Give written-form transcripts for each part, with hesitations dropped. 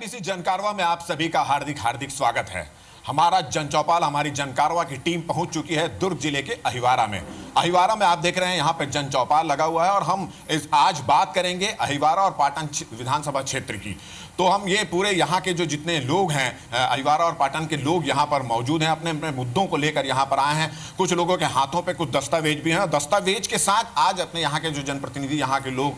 IBC जनकारवा में आप सभी का हार्दिक हार्दिक स्वागत है। हमारा जनचौपाल, हमारी जनकारवा की टीम पहुंच चुकी है दुर्ग जिले के अहिवारा में। अहिवारा में आप देख रहे हैं यहाँ पे जनचौपाल लगा हुआ है और हम आज बात करेंगे अहिवारा और पाटन विधानसभा क्षेत्र की। तो हम ये पूरे यहाँ के जो जितने लोग हैं, अहिवारा और पाटन के लोग यहाँ पर मौजूद हैं, अपने अपने मुद्दों को लेकर यहाँ पर आए हैं। कुछ लोगों के हाथों पे कुछ दस्तावेज भी हैं। दस्तावेज के साथ आज अपने यहाँ के जो जनप्रतिनिधि, यहाँ के लोग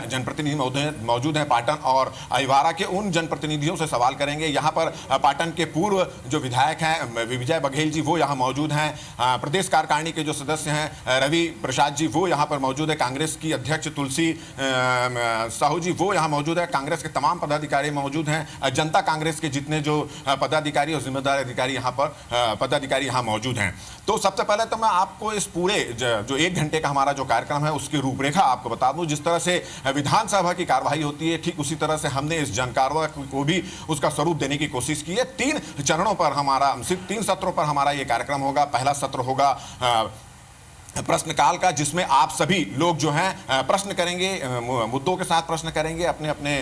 जनप्रतिनिधि मौजूद हैं पाटन और अहिवारा के, उन जनप्रतिनिधियों से सवाल करेंगे। यहाँ पर पाटन के पूर्व जो विधायक हैं विजय बघेल जी, वो यहाँ मौजूद हैं। प्रदेश कार्यकारिणी के जो सदस्य हैं रवि प्रसाद जी, वो यहाँ पर मौजूद है। कांग्रेस की अध्यक्ष तुलसी साहू जी, वो यहाँ मौजूद है। कांग्रेस के तमाम पदाधिकारी मौजूद हैं। जनता कांग्रेस के जितने जो पदाधिकारी और जिम्मेदार अधिकारी यहाँ पर पदाधिकारी यहाँ मौजूद हैं। तो सबसे पहले तो मैं आपको इस पूरे जो 1 घंटे का हमारा जो कार्यक्रम है उसकी रूपरेखा आपको बता दूं। जिस तरह से विधानसभा की कार्यवाही होती है, ठीक उसी तरह से हमने इस जनकारवा को भी उसका स्वरूप देने की कोशिश की है। 3 चरणों पर हमारा, सिर्फ 3 सत्रों पर हमारा ये कार्यक्रम होगा। पहला सत्र होगा प्रश्नकाल का, जिसमें आप सभी लोग जो हैं प्रश्न करेंगे, मुद्दों के साथ प्रश्न करेंगे, अपने अपने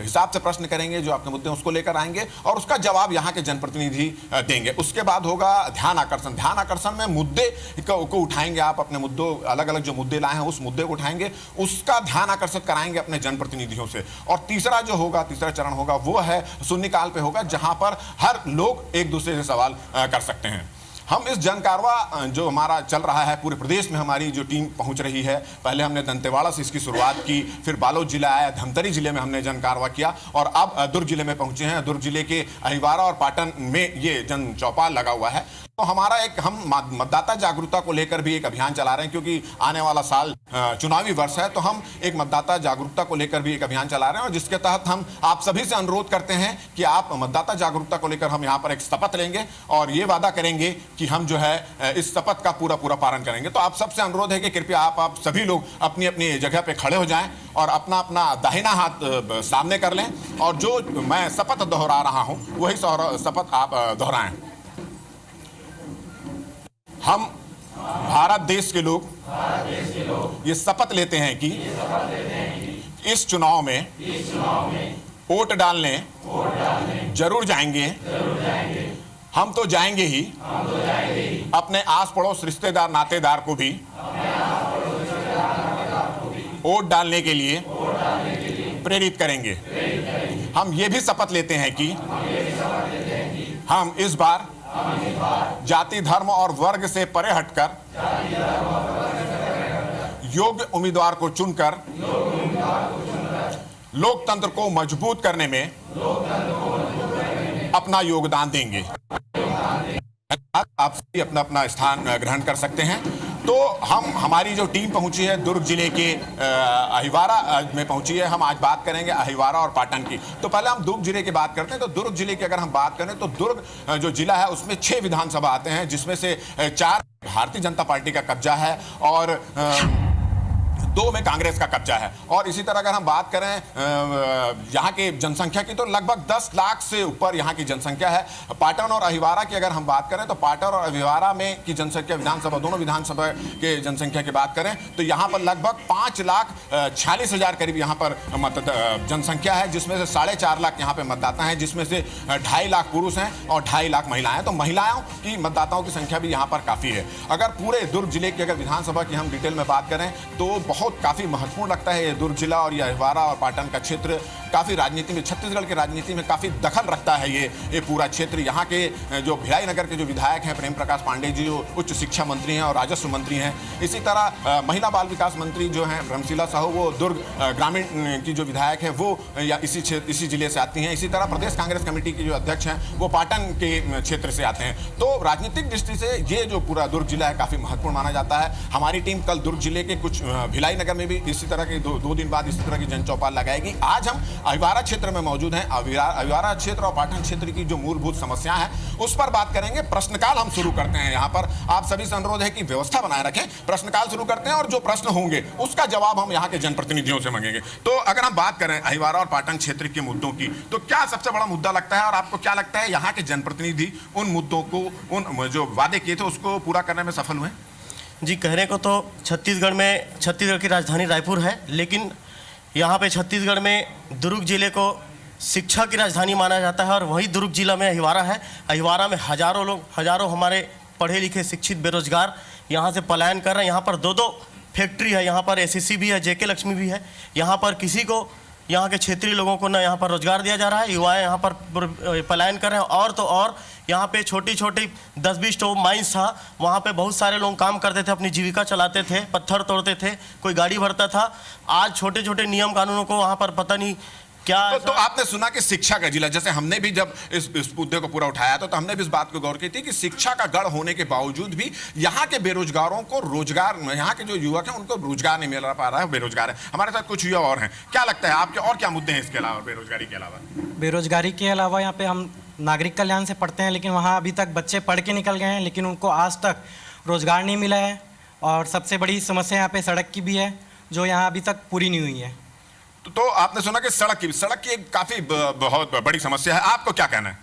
हिसाब से प्रश्न करेंगे, जो आपके मुद्दे उसको लेकर आएंगे और उसका जवाब यहाँ के जनप्रतिनिधि देंगे। उसके बाद होगा ध्यान आकर्षण। ध्यान आकर्षण में मुद्दे को उठाएंगे, आप अपने मुद्दों, अलग अलग जो मुद्दे लाए हैं उस मुद्दे को उठाएंगे, उसका ध्यान आकर्षित कराएंगे अपने जनप्रतिनिधियों से। और तीसरा जो होगा, तीसरा चरण होगा, वो है शून्यकाल पे होगा, जहां पर हर लोग एक दूसरे से सवाल कर सकते हैं। हम इस जनकारवा जो हमारा चल रहा है, पूरे प्रदेश में हमारी जो टीम पहुंच रही है। पहले हमने दंतेवाड़ा से इसकी शुरुआत की, फिर बालोद जिला आया, धमतरी जिले में हमने जनकारवा किया और अब दुर्ग जिले में पहुंचे हैं। दुर्ग जिले के अहिवारा और पाटन में ये जन चौपाल लगा हुआ है। तो हमारा हम मतदाता जागरूकता को लेकर भी एक अभियान चला रहे हैं, क्योंकि आने वाला साल चुनावी वर्ष है। तो हम एक मतदाता जागरूकता को लेकर भी एक अभियान चला रहे हैं और जिसके तहत हम आप सभी से अनुरोध करते हैं कि आप मतदाता जागरूकता को लेकर हम यहाँ पर एक शपथ लेंगे और ये वादा करेंगे कि हम जो है इस शपथ का पूरा पालन करेंगे। तो आप सबसे अनुरोध है कि कृपया आप सभी लोग अपनी अपनी जगह पे खड़े हो जाएं और अपना अपना दाहिना हाथ सामने कर लें और जो मैं शपथ दोहरा रहा हूं वही शपथ आप दोहराएं। हम भारत देश के लोग ये शपथ लेते हैं कि इस चुनाव में वोट डालने जरूर जाएंगे। हम तो जाएंगे ही, अपने आस पड़ोस रिश्तेदार नातेदार को भी वोट डालने के लिए प्रेरित करेंगे। हम ये भी शपथ लेते हैं कि हम इस बार जाति, धर्म और वर्ग से परे हटकर योग्य उम्मीदवार को चुनकर लोकतंत्र को मजबूत करने में अपना योगदान देंगे। आप सभी अपना अपना स्थान ग्रहण कर सकते हैं। तो हमारी जो टीम पहुंची है दुर्ग जिले के अहिवारा में पहुंची है। हम आज बात करेंगे अहिवारा और पाटन की। तो पहले हम दुर्ग जिले की बात करते हैं। तो दुर्ग जिले की अगर हम बात करें तो दुर्ग जो जिला है उसमें 6 विधानसभा आते हैं, जिसमें से 4 भारतीय जनता पार्टी का कब्जा है और 2 में कांग्रेस का कब्जा है। और इसी तरह अगर हम बात करें यहाँ की जनसंख्या की, तो लगभग 10 लाख से ऊपर यहाँ की जनसंख्या है। पाटन और अहिवारा की अगर हम बात करें तो पाटन और अहिवारा में की जनसंख्या, विधानसभा, दोनों विधानसभा के जनसंख्या की बात करें तो यहाँ पर लगभग 5,46,000 करीब यहाँ पर जनसंख्या है, जिसमें से 4.5 लाख यहाँ पे मतदाता हैं, जिसमें से 2.5 लाख पुरुष हैं और 2.5 लाख महिलाएं हैं। तो महिलाओं की मतदाताओं की संख्या भी यहाँ पर काफ़ी है। अगर पूरे दुर्ग जिले की अगर विधानसभा की हम डिटेल में बात करें तो काफी महत्वपूर्ण लगता है ये दुर्ग जिला और ये अहिवारा और पाटन का क्षेत्र। काफी राजनीति में, छत्तीसगढ़ की राजनीति में काफी दखल रखता है ये पूरा क्षेत्र। यहाँ के जो भिलाई नगर के जो विधायक हैं प्रेम प्रकाश पांडे जी, जो उच्च शिक्षा मंत्री हैं और राजस्व मंत्री हैं। इसी तरह महिला बाल विकास मंत्री जो हैं ब्रह्मशिला साहू, वो दुर्ग ग्रामीण की जो विधायक है वो इसी जिले से आती हैं। इसी तरह प्रदेश कांग्रेस कमेटी के जो अध्यक्ष हैं वो पाटन के क्षेत्र से आते हैं। तो राजनीतिक दृष्टि से ये जो पूरा दुर्ग जिला है काफी महत्वपूर्ण माना जाता है। हमारी टीम कल दुर्ग जिले के कुछ भिलाई नगर में भी इसी तरह की 2 दिन बाद इसी तरह की जनचौपाल लगाएगी। आज हम अहिवारा क्षेत्र में मौजूद हैं। अहिवारा क्षेत्र और पाटन क्षेत्र की जो मूलभूत समस्याएं हैं उस पर बात करेंगे। प्रश्नकाल हम शुरू करते हैं। यहाँ पर आप सभी से अनुरोध है कि व्यवस्था बनाए रखें। प्रश्नकाल शुरू करते हैं और जो प्रश्न होंगे उसका जवाब हम यहाँ के जनप्रतिनिधियों से मांगेंगे। तो अगर हम बात करें अहिवारा और पाटन क्षेत्र के मुद्दों की, तो क्या सबसे बड़ा मुद्दा लगता है और आपको क्या लगता है यहाँ के जनप्रतिनिधि उन मुद्दों को, उन जो वादे किए थे उसको पूरा करने में सफल हुए? जी, कहने को तो छत्तीसगढ़ की राजधानी रायपुर है, लेकिन यहाँ पे छत्तीसगढ़ में दुर्ग जिले को शिक्षा की राजधानी माना जाता है और वही दुर्ग जिला में अहिवारा है। अहिवारा में हजारों हमारे पढ़े लिखे शिक्षित बेरोजगार यहाँ से पलायन कर रहे हैं। यहाँ पर दो फैक्ट्री है, यहाँ पर एसएससी भी है, जेके लक्ष्मी भी है। यहाँ पर किसी को, यहाँ के क्षेत्रीय लोगों को ना यहाँ पर रोजगार दिया जा रहा है, युवाएं यहाँ पर पलायन कर रहे हैं। और तो और यहाँ पे छोटी 10-20 टॉप माइंस था, वहाँ पे बहुत सारे लोग काम करते थे, अपनी जीविका चलाते थे, पत्थर तोड़ते थे, कोई गाड़ी भरता था। आज छोटे नियम कानूनों को वहाँ पर पता नहीं क्या तो आपने सुना कि शिक्षा का जिला, जैसे हमने भी जब इस मुद्दे को पूरा उठाया तो हमने भी इस बात को गौर की थी कि शिक्षा का गढ़ होने के बावजूद भी यहाँ के बेरोजगारों को रोजगार, यहाँ के जो युवक हैं उनको रोजगार नहीं मिल पा रहा है, बेरोजगार है। हमारे साथ कुछ युवा और हैं। क्या लगता है आपके और क्या मुद्दे हैं इसके अलावा, बेरोजगारी के अलावा? बेरोजगारी के अलावा यहाँ पे हम नागरिक कल्याण से पढ़ते हैं, लेकिन वहाँ अभी तक बच्चे पढ़ के निकल गए हैं, लेकिन उनको आज तक रोजगार नहीं मिला है। और सबसे बड़ी समस्या यहाँ पे सड़क की भी है, जो यहाँ अभी तक पूरी नहीं हुई है। तो आपने सुना कि सड़क की काफी बहुत बड़ी समस्या है। आपको क्या कहना है?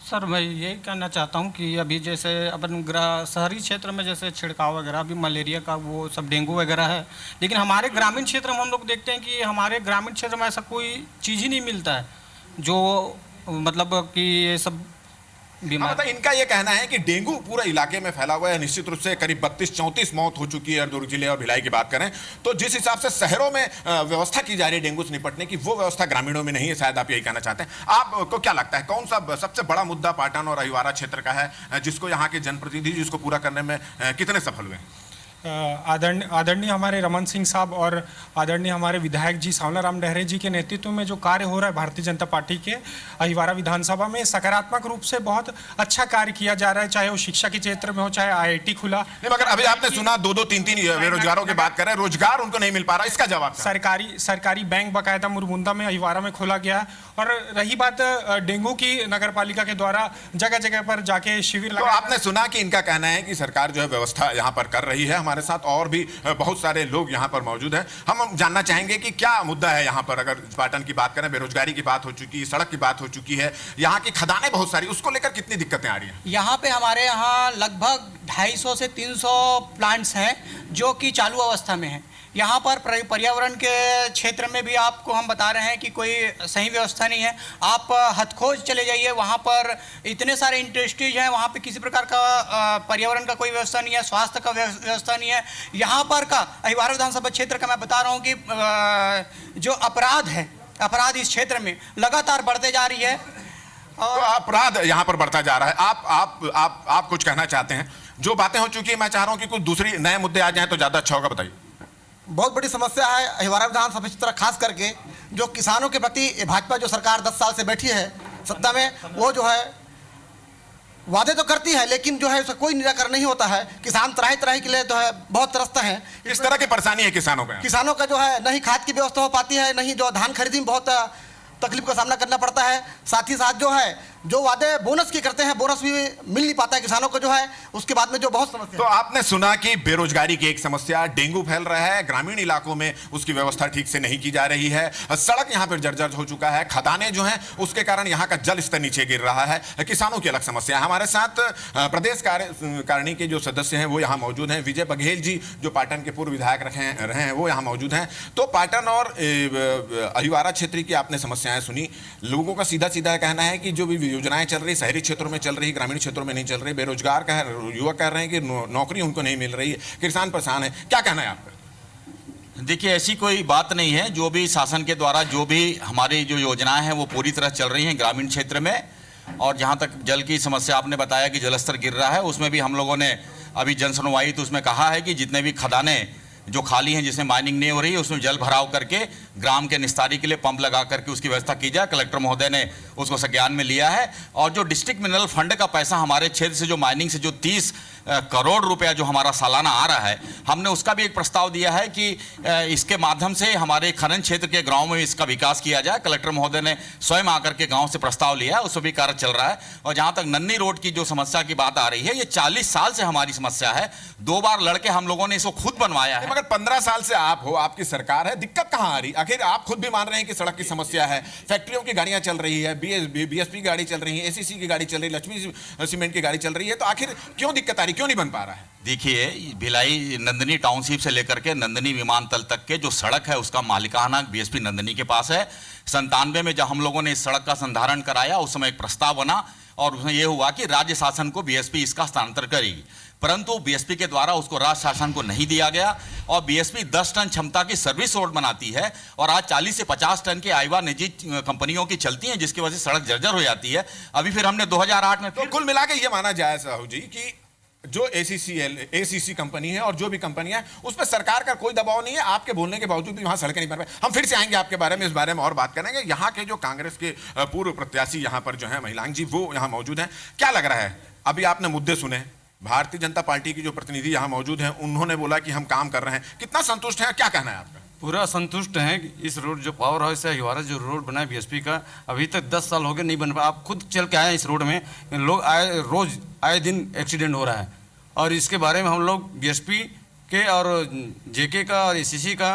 सर मैं ये कहना चाहता हूँ कि अभी जैसे अपन शहरी क्षेत्र में जैसे छिड़काव वगैरह, अभी मलेरिया का वो सब डेंगू वगैरह है, लेकिन हमारे ग्रामीण क्षेत्र में हम लोग देखते हैं कि हमारे ग्रामीण क्षेत्र में ऐसा कोई चीज़ ही नहीं मिलता है जो मतलब कि ये सब बीमार। मतलब इनका ये कहना है कि डेंगू पूरे इलाके में फैला हुआ है। निश्चित रूप से करीब 32-34 मौत हो चुकी है दुर्ग जिले और भिलाई की बात करें तो। जिस हिसाब से शहरों में व्यवस्था की जा रही है डेंगू से निपटने की, वो व्यवस्था ग्रामीणों में नहीं है, शायद आप यही कहना चाहते हैं। आपको क्या लगता है कौन सा सबसे बड़ा मुद्दा पाटन और अहिवारा क्षेत्र का है जिसको यहाँ के जनप्रतिनिधि जिसको पूरा करने में कितने सफल हुए? आदरणीय हमारे रमन सिंह साहब और आदरणीय हमारे विधायक जी सांवलाराम डहरे जी के नेतृत्व में जो कार्य हो रहा है भारतीय जनता पार्टी के अहिवारा विधानसभा में, सकारात्मक रूप से बहुत अच्छा कार्य किया जा रहा है, चाहे वो शिक्षा के क्षेत्र में हो, चाहे आईआईटी खुला। नहीं, मगर अभी आपने सुना 2-3 बेरोजगारों की बात कर रहे हैं, रोजगार उनको नहीं मिल पा रहा, इसका जवाब? सरकारी बैंक बाकायदा मुरमुंदा में अहिवारा में खोला गया। और रही बात डेंगू की, नगर पालिका के द्वारा जगह जगह पर जाके शिविर तो आपने सुना कि इनका कहना है कि सरकार जो है व्यवस्था यहाँ पर कर रही है। हमारे साथ और भी बहुत सारे लोग यहाँ पर मौजूद हैं। हम जानना चाहेंगे कि क्या मुद्दा है यहाँ पर। अगर पाटन की बात करें, बेरोजगारी की बात हो चुकी है, सड़क की बात हो चुकी है, यहाँ की खदानें बहुत सारी, उसको लेकर कितनी दिक्कतें आ रही हैं? यहाँ पे हमारे यहाँ लगभग 250 से 300 प्लांट्स हैं जो कि चालू अवस्था में हैं। यहाँ पर पर्यावरण के क्षेत्र में भी आपको हम बता रहे हैं कि कोई सही व्यवस्था नहीं है। आप हथखोज चले जाइए, वहाँ पर इतने सारे इंडस्ट्रीज हैं, वहाँ पे किसी प्रकार का पर्यावरण का कोई व्यवस्था नहीं है, स्वास्थ्य का व्यवस्था नहीं है। यहाँ पर का अहिवारा विधानसभा क्षेत्र का मैं बता रहा हूँ कि जो अपराध इस क्षेत्र में लगातार बढ़ते जा रही है। तो अपराध यहाँ पर बढ़ता जा रहा है। आप कुछ कहना चाहते हैं? जो बातें हो चुकी है, मैं चाह रहा हूँ कि कुछ दूसरी नए मुद्दे आ जाएं तो ज्यादा अच्छा होगा। बताइए। बहुत बड़ी समस्या है अहिवारा विधानसभा क्षेत्र, खास करके जो किसानों के प्रति भाजपा जो सरकार 10 साल से बैठी है सत्ता में, वो जो है वादे तो करती है लेकिन जो है उसका कोई निराकरण नहीं होता है। किसान तरह के लिए जो है बहुत तरसते हैं। इस तरह की परेशानी है किसानों का जो है नहीं खाद की व्यवस्था हो पाती है, नहीं जो धान खरीदी में बहुत तकलीफ का सामना करना पड़ता है। साथ ही साथ जो है जो वादे बोनस के करते हैं, बोनस भी मिल नहीं पाता है किसानों को जो है, उसके बाद में जो बहुत समस्या। तो आपने सुना कि बेरोजगारी की एक समस्या, डेंगू फैल रहा है, ग्रामीण इलाकों में उसकी व्यवस्था ठीक से नहीं की जा रही है, सड़क यहाँ पर जर्जर हो चुका है, खदानें जो हैं उसके कारण यहाँ का जल स्तर नीचे गिर रहा है, किसानों की अलग समस्या है। हमारे साथ प्रदेश कार्यकारिणी के जो सदस्य हैं वो यहाँ मौजूद हैं। विजय बघेल जी जो पाटन के पूर्व विधायक रहे हैं वो यहाँ मौजूद हैं। तो पाटन और अहिवारा क्षेत्र की आपने समस्याएं सुनी। लोगों का सीधा सीधा कहना है कि जो भी योजनाएं चल रही, शहरी क्षेत्रों में चल रही, ग्रामीण क्षेत्रों में नहीं चल रही, बेरोजगार युवक कह रहे हैं कि नौकरी उनको नहीं मिल रही है, किसान परेशान है। क्या कहना है आपका? देखिए, ऐसी कोई बात नहीं है। जो भी शासन के द्वारा जो भी हमारी जो योजनाएं हैं वो पूरी तरह चल रही हैं ग्रामीण क्षेत्र में। और जहां तक जल की समस्या आपने बताया कि जलस्तर गिर रहा है, उसमें भी हम लोगों ने अभी जन सुनवाई तो उसमें कहा है कि जितने भी खदानें जो खाली हैं, जिसमें माइनिंग नहीं हो रही है, उसमें जल भराव करके ग्राम के निस्तारी के लिए पंप लगा करके उसकी व्यवस्था की जाए। कलेक्टर महोदय ने उसको संज्ञान में लिया है। और जो डिस्ट्रिक्ट मिनरल फंड का पैसा हमारे क्षेत्र से जो माइनिंग से जो 30 करोड़ रुपया जो हमारा सालाना आ रहा है, हमने उसका भी एक प्रस्ताव दिया है कि इसके माध्यम से हमारे खनन क्षेत्र के गाँव में इसका विकास किया जाए। कलेक्टर महोदय ने स्वयं आकर के गाँव से प्रस्ताव लिया है, उसमें भी कार्य चल रहा है। और जहाँ तक नन्नी रोड की जो समस्या की बात आ रही है, ये 40 साल से हमारी समस्या है। 2 बार लड़के हम लोगों ने इसको खुद बनवाया है। मगर 15 साल से आप हो, आपकी सरकार है, दिक्कत कहाँ आ रही? आखिर आप खुद भी मान रहे हैं कि सड़क की समस्या है, फैक्ट्रियों की गाड़ियां चल रही है, बीएसपी की गाड़ी चल रही है, एसीसी की गाड़ी चल रही है, लक्ष्मी सीमेंट की गाड़ी चल रही है, तो आखिर क्यों दिक्कत आ रही, क्यों नहीं बन पा रहा है? देखिए, भिलाई नंदनी टाउनशिप से लेकर के नंदनी विमानतल तक के जो सड़क है उसका मालिकाना बीएसपी नंदनी के पास है। 97 में जब हम लोगों ने इस सड़क का संधारण कराया उस समय एक प्रस्ताव बना और उसमें यह हुआ कि राज्य शासन को बीएसपी इसका हस्तांतरण करेगी, परंतु बीएसपी के द्वारा उसको राज्य शासन को नहीं दिया गया और बीएसपी 10 टन क्षमता की सर्विस रोड बनाती है और आज 40 से 50 टन की आईवा निजी कंपनियों की चलती हैं, जिसकी वजह से सड़क जर्जर हो जाती है। अभी फिर हमने 2008 में तो कुल मिला के ये माना जाए साहू जी कि जो एसीसी कंपनी है और जो भी कंपनी है उस पर सरकार का कोई दबाव नहीं है, आपके बोलने के बावजूद भी वहां सड़कें नहीं बन पाए। हम फिर से आएंगे आपके बारे में, इस बारे में और बात करेंगे। यहाँ के जो कांग्रेस के पूर्व प्रत्याशी यहाँ पर जो है महिलांग जी, वो यहाँ मौजूद हैं। क्या लग रहा है, अभी आपने मुद्दे सुने, भारतीय जनता पार्टी की जो प्रतिनिधि यहाँ मौजूद हैं उन्होंने बोला कि हम काम कर रहे हैं, कितना संतुष्ट हैं, क्या कहना है आपका? पूरा संतुष्ट हैं। इस रोड जो पावर हाउस है अहिवारा जो रोड बना है बीएसपी का, अभी तक 10 साल हो गए नहीं बन पाया। आप खुद चल के आए इस रोड में, लोग रोज आए दिन एक्सीडेंट हो रहा है और इसके बारे में हम लोग बीएसपी के और जेके का और एसीसी का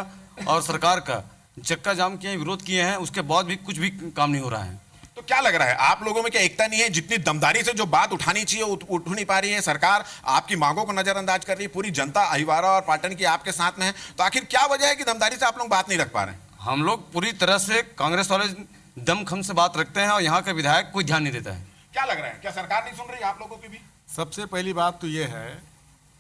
और सरकार का चक्का जाम किए, विरोध किए हैं, उसके बाद भी कुछ भी काम नहीं हो रहा है। तो क्या लग रहा है, आप लोगों में क्या एकता नहीं है? जितनी दमदारी से जो बात उठानी चाहिए उठ नहीं पा रही है, सरकार आपकी मांगों को नजरअंदाज कर रही है, पूरी जनता अहिवारा और पाटन की आपके साथ में है, तो आखिर क्या वजह है कि दमदारी से आप लोग बात नहीं रख पा रहे हैं? हम लोग पूरी तरह से कांग्रेस वाले दमखम से बात रखते हैं और यहाँ का विधायक कोई ध्यान नहीं देता है। क्या लग रहा है, क्या सरकार नहीं सुन रही आप लोगों की भी? सबसे पहली बात तो ये है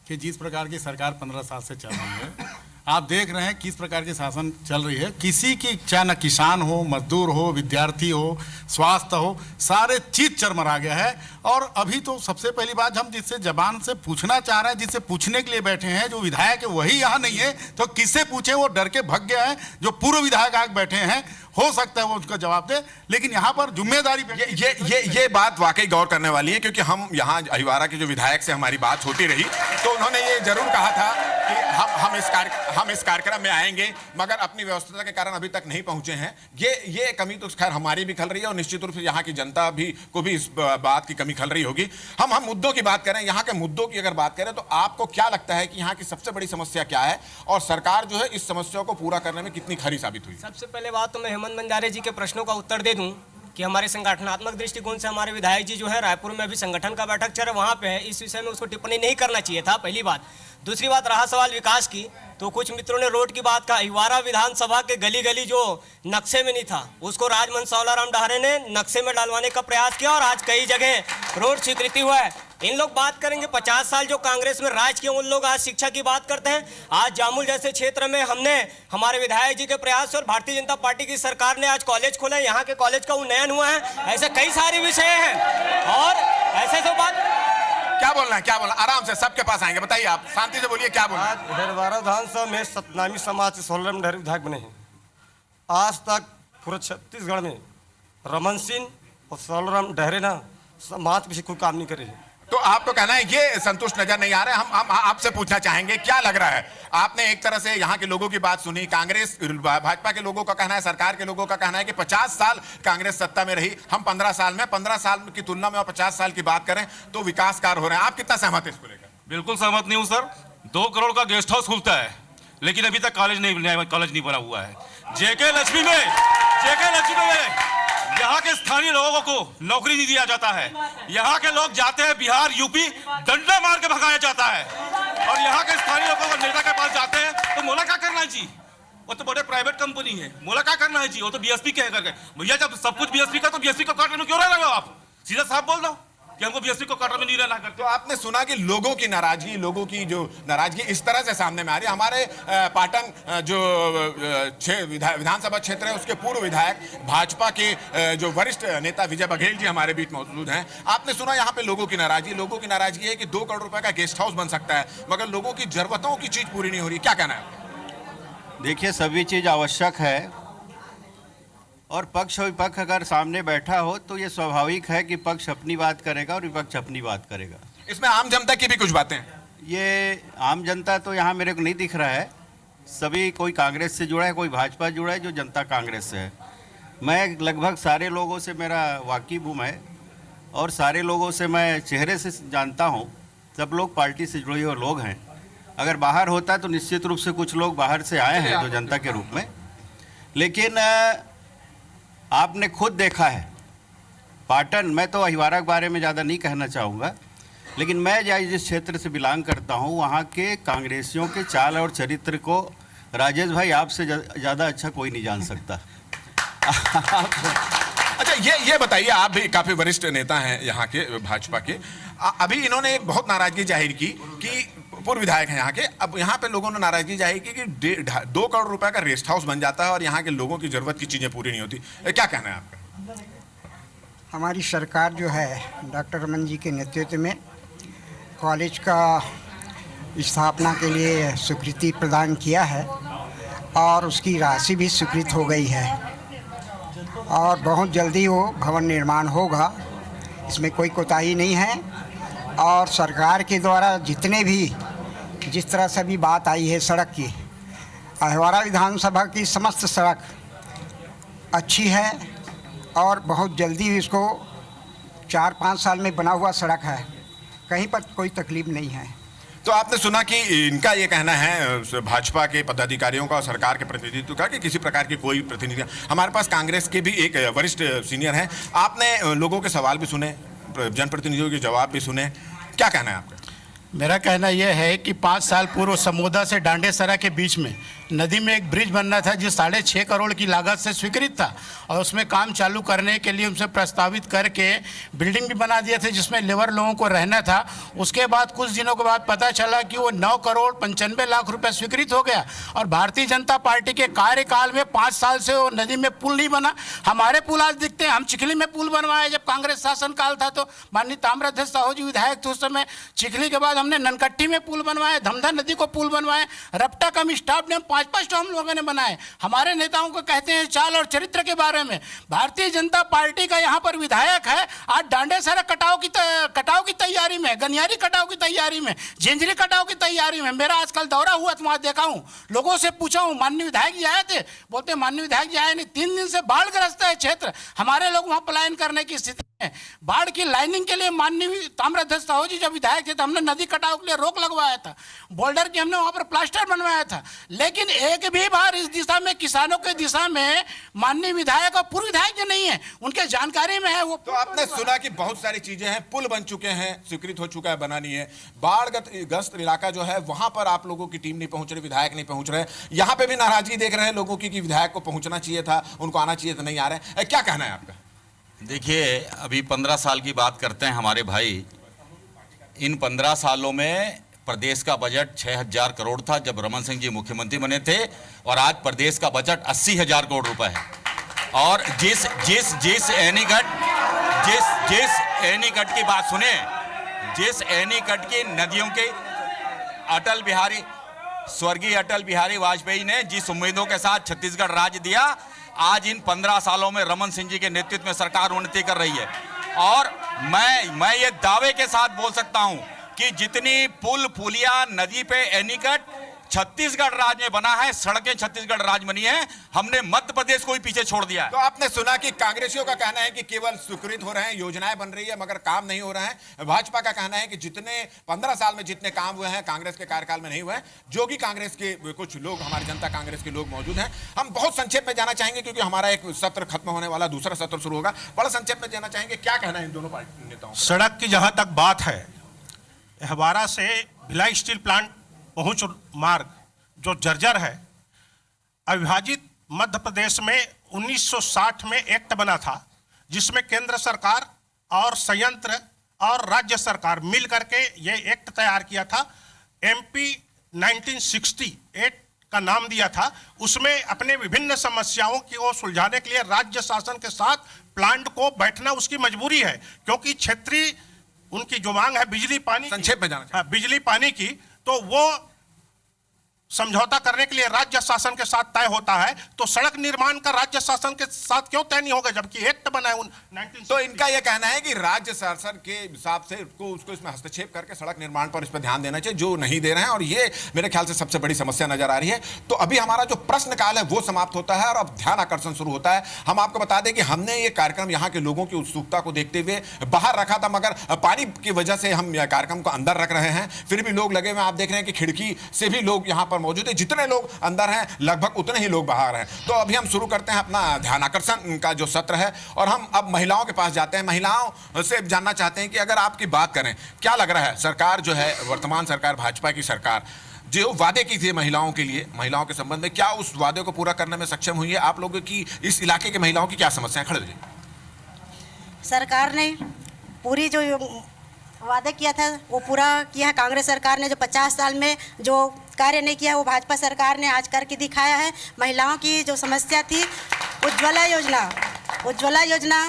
कि जिस प्रकार की सरकार 15 साल से चल रही है, आप देख रहे हैं किस प्रकार की शासन चल रही है। किसी की चाहे न किसान हो, मजदूर हो, विद्यार्थी हो, स्वास्थ्य हो, सारे चीज चरमरा गया है। और अभी तो सबसे पहली बात, हम जिससे जबान से पूछना चाह रहे हैं, जिससे पूछने के लिए बैठे हैं, जो विधायक है वही यहाँ नहीं है, तो किससे पूछे? वो डर के भग गया है। जो पूर्व विधायक आगे बैठे हैं, हो सकता है वो उसका जवाब दे, लेकिन यहाँ पर जिम्मेदारी ये बात वाकई गौर करने वाली है, क्योंकि हम यहाँ अहिवारा के जो विधायक से हमारी बात होती रही तो उन्होंने ये जरूर कहा था कि हम इस कार्यक्रम में आएंगे, मगर अपनी व्यवस्था के कारण अभी तक नहीं पहुंचे हैं। ये कमी तो खैर हमारी भी खल रही है और निश्चित रूप से यहाँ की जनता को भी इस बात की कमी खल रही होगी। हम मुद्दों की बात करें, यहाँ के मुद्दों की अगर बात करें तो आपको क्या लगता है कि यहाँ की सबसे बड़ी समस्या क्या है और सरकार जो है इस समस्या को पूरा करने में कितनी खरी साबित हुई? सबसे पहले बात तो मैं हेमंत बंजारे जी के प्रश्नों का उत्तर दे दूं कि हमारे संगठनात्मक दृष्टिकोण से हमारे विधायक जी जो है रायपुर में अभी संगठन का बैठक चल रहा है, वहाँ पे है, इस विषय में उसको टिप्पणी नहीं करना चाहिए था, पहली बात। दूसरी बात, रहा सवाल विकास की, तो कुछ मित्रों ने रोड की बात कहा। अहिवारा विधानसभा के गली गली जो नक्शे में नहीं था उसको राजमंच सावलाराम डहरे ने नक्शे में डालवाने का प्रयास किया और आज कई जगह रोड स्वीकृति हुआ है। इन लोग बात करेंगे 50 साल जो कांग्रेस में राज किए, उन लोग आज शिक्षा की बात करते हैं। आज जामुल जैसे क्षेत्र में हमने हमारे विधायक जी के प्रयास और भारतीय जनता पार्टी की सरकार ने आज कॉलेज खोले, यहाँ के कॉलेज का उन्नयन हुआ है। ऐसे कई सारे विषय हैं और ऐसे तो बात। क्या बोलना है, क्या बोलना? आराम से, सबके पास आएंगे, बताइए, आप शांति से बोलिए, क्या बोलना? अहिवारा विधानसभा में सतनामी समाज से सोलराम डहरे विधायक बने हैं। आज तक पूरे छत्तीसगढ़ में रमन सिंह और सोलराम डहरे ना समाज पे कोई काम नहीं करे हैं। तो आपको कहना है ये संतुष्ट नजर नहीं आ रहे। हम आपसे पूछना चाहेंगे, क्या लग रहा है? आपने एक तरह से यहाँ के लोगों की बात सुनी, कांग्रेस भाजपा के लोगों का कहना है, सरकार के लोगों का कहना है कि 50 साल कांग्रेस सत्ता में रही, हम 15 साल की तुलना में और 50 साल की बात करें तो विकास कार्य हो रहे हैं। आप कितना सहमत है इसको लेकर? बिल्कुल सहमत नहीं हूँ सर। 2 करोड़ का गेस्ट हाउस खुलता है लेकिन अभी तक कॉलेज नहीं बना हुआ है। जेके लक्ष्मी में यहाँ के स्थानीय लोगों को नौकरी नहीं दिया जाता है। यहाँ के लोग जाते हैं बिहार, यूपी, डंडा मार के भगाया जाता है और यहाँ के स्थानीय लोगों को नेता के पास जाते हैं तो मोला क्या करना है जी? वो तो बड़े प्राइवेट कंपनी है, मोला क्या करना है जी? वो तो बीएसपी कह करके, भैया जब सब कुछ बीएसपी का तो बीएसपी को काटने में क्यों रह रहे हो आप? सीधा साफ बोल दो कि हमको बीएसपी को काटने में नहीं रहना करते। तो आपने सुना कि लोगों की नाराजगी इस तरह से सामने में आ रही है। हमारे पाटन जो विधानसभा क्षेत्र है उसके पूर्व विधायक भाजपा के जो वरिष्ठ नेता विजय बघेल जी हमारे बीच मौजूद हैं। आपने सुना यहाँ पे लोगों की नाराजगी है कि 2 करोड़ रुपए का गेस्ट हाउस बन सकता है मगर लोगों की जरूरतों की चीज पूरी नहीं हो रही। क्या कहना है? देखिए, सभी चीज आवश्यक है और पक्ष और विपक्ष अगर सामने बैठा हो तो ये स्वाभाविक है कि पक्ष अपनी बात करेगा और विपक्ष अपनी बात करेगा। इसमें आम जनता की भी कुछ बातें हैं। ये आम जनता तो यहाँ मेरे को नहीं दिख रहा है। सभी, कोई कांग्रेस से जुड़ा है, कोई भाजपा जुड़ा है, जो जनता कांग्रेस से है। मैं लगभग सारे लोगों से मेरा वाकिफ हूँ मैं, और सारे लोगों से मैं चेहरे से जानता हूँ। सब लोग पार्टी से जुड़े हुए लोग हैं। अगर बाहर होता तो निश्चित रूप से कुछ लोग बाहर से आए हैं जो जनता के रूप में, लेकिन आपने खुद देखा है पाटन, मैं तो अहिवारा के बारे में ज़्यादा नहीं कहना चाहूँगा, लेकिन मैं जिस क्षेत्र से बिलोंग करता हूँ वहाँ के कांग्रेसियों के चाल और चरित्र को राजेश भाई आपसे ज़्यादा अच्छा कोई नहीं जान सकता। अच्छा, ये बताइए, आप भी काफी वरिष्ठ नेता हैं यहाँ के भाजपा के। अभी इन्होंने एक बहुत नाराजगी जाहिर की कि पूर्व विधायक हैं यहाँ के, अब यहाँ पे लोगों ने नाराजगी जाहिर की कि 2 करोड़ रुपए का रेस्ट हाउस बन जाता है और यहाँ के लोगों की जरूरत की चीजें पूरी नहीं होती। क्या कहना है आपका? हमारी सरकार जो है डॉक्टर रमन जी के नेतृत्व में कॉलेज का स्थापना के लिए स्वीकृति प्रदान किया है और उसकी राशि भी स्वीकृत हो गई है और बहुत जल्दी वो भवन निर्माण होगा, इसमें कोई कोताही नहीं है। और सरकार के द्वारा जिस तरह से भी बात आई है सड़क की, अहिवारा विधानसभा की समस्त सड़क अच्छी है और बहुत जल्दी इसको 4-5 साल में बना हुआ सड़क है, कहीं पर कोई तकलीफ नहीं है। तो आपने सुना कि इनका ये कहना है भाजपा के पदाधिकारियों का और सरकार के प्रतिनिधित्व का कि किसी प्रकार की कोई प्रतिनिधि। हमारे पास कांग्रेस के भी एक वरिष्ठ सीनियर हैं, आपने लोगों के सवाल भी सुने, जनप्रतिनिधियों के जवाब भी सुने, क्या कहना है आपका? मेरा कहना यह है कि 5 साल पूर्व समोदा से डांडेसरा के बीच में नदी में एक ब्रिज बनना था जो 6.5 करोड़ की लागत से स्वीकृत था और उसमें काम चालू करने के लिए उनसे प्रस्तावित करके बिल्डिंग भी बना दिए थे जिसमें लेबर लोगों को रहना था। उसके बाद कुछ दिनों के बाद पता चला कि वो 9 करोड़ 95 लाख रुपए स्वीकृत हो गया और भारतीय जनता पार्टी के कार्यकाल में 5 साल से वो नदी में पुल नहीं बना। हमारे पुल आज दिखते हैं, हम चिखली में पुल बनवाए जब कांग्रेस शासनकाल था तो माननीय ताम्रध्वज साहू जी विधायक थे उस समय। चिखली के बाद हमने ननकट्टी में पुल बनवाए, धमधा नदी को पुल बनवाए, रपटा कम स्टाफ डैम 5-5 हम लोगों ने बनाए। हमारे नेताओं को कहते हैं चाल और चरित्र के बारे में। भारतीय जनता पार्टी का यहाँ पर विधायक है, आज डांडेसरा कटाव की तैयारी में, गनियारी कटाव की तैयारी में, झिंझरी कटाव की तैयारी में। मेरा आजकल दौरा हुआ तो वहाँ देखा हूँ, लोगों से पूछा हूँ, माननीय विधायक जी आए थे, बोलते माननीय विधायक जी आए नहीं, 3 दिन से बाढ़ ग्रस्त है क्षेत्र, हमारे लोग वहाँ पलायन करने की स्थिति में। बाढ़ की लाइनिंग के लिए माननीय ताम्रध्वज साहू जी जब विधायक थे तो हमने नदी कटाव के लिए रोक लगवाया था, बोल्डर की हमने वहाँ पर प्लास्टर बनवाया था, लेकिन एक भी बार इस दिशा में किसानों के दिशा में माननीय विधायक और पूर्व विधायक जो नहीं है उनके जानकारी में है वो। तो आपने सुना कि बहुत सारी चीजें हैं, पुल बन चुके हैं, स्वीकृत हो चुका है, बनानी है। बाढ़ ग्रस्त इलाका जो है वहां पर आप लोगों की टीम नहीं पहुंच रही, विधायक नहीं पहुंच रहे, यहाँ पे भी नाराजगी देख रहे हैं लोगों की कि विधायक को पहुंचना चाहिए था, उनको आना चाहिए था, नहीं आ रहे। क्या कहना है आपका? देखिए, अभी 15 साल की बात करते हैं हमारे भाई। इन 15 सालों में प्रदेश का बजट 6,000 करोड़ था जब रमन सिंह जी मुख्यमंत्री बने थे और आज प्रदेश का बजट 80,000 करोड़ रुपए है। और जिस एनीकट की बात सुने, जिस एनीकट की नदियों के स्वर्गीय अटल बिहारी वाजपेयी ने जिस उम्मीदों के साथ छत्तीसगढ़ राज्य दिया, आज इन 15 सालों में रमन सिंह जी के नेतृत्व में सरकार उन्नति कर रही है। और मैं ये दावे के साथ बोल सकता हूं कि जितनी पुल पुलिया नदी पे एनीकट छत्तीसगढ़ राज्य में बना है, सड़कें छत्तीसगढ़ राज्य बनी है, हमने मध्य प्रदेश को ही पीछे छोड़ दिया है। तो आपने सुना कि कांग्रेसियों का कहना है कि केवल स्वीकृत हो रहे हैं, योजनाएं बन रही है मगर काम नहीं हो रहा है। भाजपा का कहना है कि जितने 15 साल में जितने काम हुए हैं कांग्रेस के कार्यकाल में नहीं हुए हैं। जो कि कांग्रेस के कुछ लोग, हमारी जनता कांग्रेस के लोग मौजूद हैं। हम बहुत संक्षेप में जाना चाहेंगे क्योंकि हमारा एक सत्र खत्म होने वाला, दूसरा सत्र शुरू होगा। बड़ा संक्षेप में जाना चाहेंगे, क्या कहना है इन दोनों पार्टी नेताओं? सड़क की जहां तक बात है, अहिवारा से भिलाई स्टील प्लांट पहुंच मार्ग जो जर्जर है, अविभाजित मध्य प्रदेश में 1960 में एक्ट बना था जिसमें केंद्र सरकार और संयंत्र और राज्य सरकार मिल करके ये एक्ट तैयार किया था। MP 1968 का नाम दिया था। उसमें अपने विभिन्न समस्याओं को सुलझाने के लिए राज्य शासन के साथ प्लांट को बैठना उसकी मजबूरी है, क्योंकि क्षेत्रीय उनकी जो मांग है बिजली पानी, संक्षेप में जाना बिजली पानी की, तो वो समझौता करने के लिए राज्य शासन के साथ तय होता है। तो सड़क निर्माण का राज्य शासन के साथ क्यों तय नहीं होगा जबकि एक्ट बना है 1960? तो इनका यह कहना है कि राज्य शासन के हिसाब से उसको इसमें हस्तक्षेप करके सड़क निर्माण पर इस पर ध्यान देना चाहिए, जो नहीं दे रहे हैं, और ये मेरे ख्याल से सबसे बड़ी समस्या नजर आ रही है। तो अभी हमारा जो प्रश्न काल है वो समाप्त होता है और अब ध्यान आकर्षण शुरू होता है। हम आपको बता दें कि हमने ये कार्यक्रम यहाँ के लोगों की उत्सुकता को देखते हुए बाहर रखा था, मगर पानी की वजह से हम यह कार्यक्रम को अंदर रख रहे हैं। फिर भी लोग लगे हुए, आप देख रहे हैं कि खिड़की से भी लोग यहाँ पर पर मौजूद है। जितने लोग अंदर हैं लगभग उतने ही लोग बाहर हैं। तो अभी हम शुरू करते हैं अपना ध्यानाकर्षण का जो सत्र है और हम अब महिलाओं के पास जाते हैं। महिलाओं से जानना चाहते हैं कि अगर आपकी बात करें, क्या लग रहा है सरकार जो है, वर्तमान सरकार, भाजपा की सरकार, जो वादे की थी महिलाओं के लिए, महिलाओं के संबंध में, क्या उस वादे को पूरा करने में सक्षम हुई है? आप लोगों की इस इलाके के महिलाओं की क्या समस्याएं? खड़े रहिए। सरकार ने पूरी जो वादा किया था वो पूरा किया है। कांग्रेस सरकार ने जो 50 साल में जो कार्य नहीं किया वो भाजपा सरकार ने आज करके दिखाया है। महिलाओं की जो समस्या थी, उज्ज्वला योजना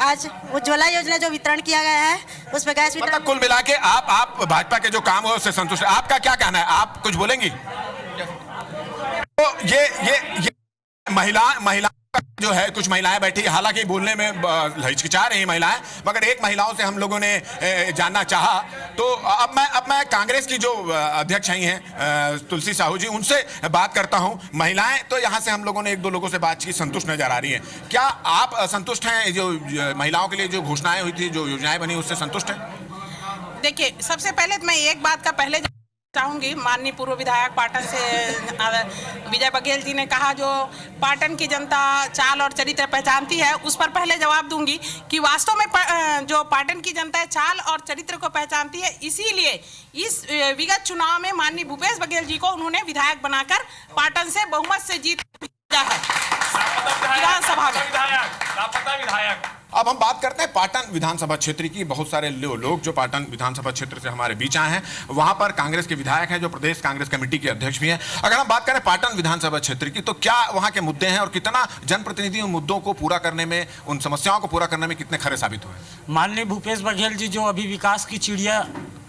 आज उज्ज्वला योजना जो वितरण किया गया है उसमें गैस वितरण, मतलब कुल मिला के आप भाजपा के जो काम हो उससे संतुष्ट है। आपका क्या कहना है? आप कुछ बोलेंगी? तो ये महिला जो है, कुछ महिलाएं बैठी, हालांकि बोलने में हिचकिचा रही महिलाएं, मगर एक महिलाओं से हम लोगों ने जानना चाहा। तो अब मैं कांग्रेस की जो अध्यक्ष आई हैं तुलसी साहू जी, उनसे बात करता हूं। महिलाएं तो यहां से हम लोगों ने एक दो लोगों से बात की, संतुष्ट नजर आ रही हैं। क्या आप संतुष्ट हैं? जो महिलाओं के लिए जो घोषणाएं हुई थी, जो योजनाएं बनी, उससे संतुष्ट हैं? देखिए, सबसे पहले तो मैं एक बात का पहले चाहूंगी, माननीय पूर्व विधायक पाटन से विजय बघेल जी ने कहा जो पाटन की जनता चाल और चरित्र पहचानती है, उस पर पहले जवाब दूंगी कि वास्तव में जो पाटन की जनता है चाल और चरित्र को पहचानती है। इसीलिए इस विगत चुनाव में माननीय भूपेश बघेल जी को उन्होंने विधायक बनाकर पाटन से बहुमत से जीत दिया है विधानसभा में। अब हम बात करते हैं पाटन विधानसभा क्षेत्र की। बहुत सारे लोग जो पाटन विधानसभा क्षेत्र से हमारे बीच आए हैं, वहां पर कांग्रेस के विधायक हैं जो प्रदेश कांग्रेस कमेटी के अध्यक्ष भी हैं। अगर हम बात करें पाटन विधानसभा क्षेत्र की, तो क्या वहां के मुद्दे हैं और कितना जनप्रतिनिधि उन मुद्दों को पूरा करने में, उन समस्याओं को पूरा करने में कितने खरे साबित हुए? माननीय भूपेश बघेल जी जो अभी विकास की चिड़िया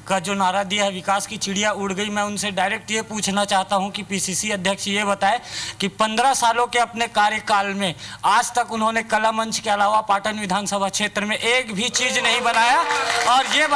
का जो नारा दिया है, विकास की चिड़िया उड़ गई, मैं उनसे डायरेक्ट ये पूछना चाहता हूं कि पीसीसी अध्यक्ष ये बताए कि 15 सालों के अपने कार्यकाल में आज तक उन्होंने कला मंच के अलावा पाटन विधानसभा क्षेत्र में एक भी चीज नहीं बनाया। और ये